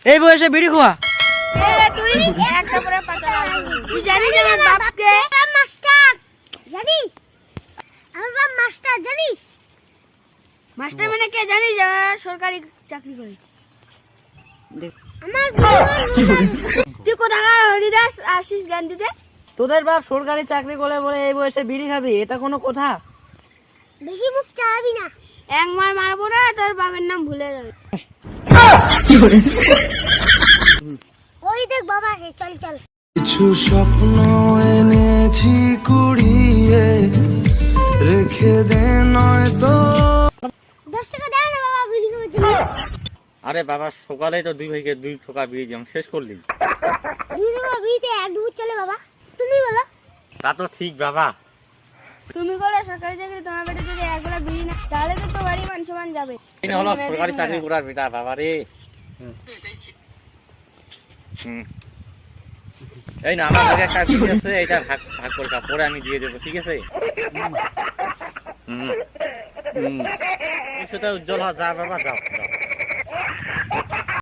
এই বয়সে বিড়ি খোয়া? তুই একটা করে পাতা লাগবি। তুই জানিস আমার বাপকে? মাস্টার জানিস? আমার বাপ মাস্টার জানিস? মাস্টার মানে কে জানিস? যারা সরকারি চাকরি করে। আমার তুই কোথাকার হরিদাস আশিস গান দিতে? তোদের বাপ সরকারি চাকরি করে বলে এই বয়সে বিড়ি খাবি? এটা কোনো কথা? বেশি মুখ চালাবি না, এক মার মারবো না, তোর বাবার নাম ভুলে যাবে। ওই দেখ বাবা আসে, চল চল। কিছু স্বপ্ন এনেছি কুড়িয়ে, রেখে দে নয়তো। 10 টাকা দেয় না বাবা বিড়ি খাওয়ার জন্য। আরে বাবা, সকালেই তো 2 ভাইকে 2 ঠোকা বিড়ি দিলাম, শেষ করলি। 2 টাকা বিড়িতে 1 দুপুর চলে বাবা, তুমি বলো। তা তো ঠিক বাবা। তুমি করে সরকারি চাকরি, তোমার বেটা যদি একবেলা বিড়ি না, তাহলে তো তোমার বাড়ি মান সম্মান যাবে। এই হলো সরকারি চাকরি করার বেটা বাবা রে। এই না, আমার কাছে একটা বিড়ি আছে, এটা ভাগ ভাগ করে খা, পরে আমি দিয়ে দেবো, ঠিক আছে? ভবিষ্যতে উজ্জ্বল হওয়া, যা বাবা যাও যাও।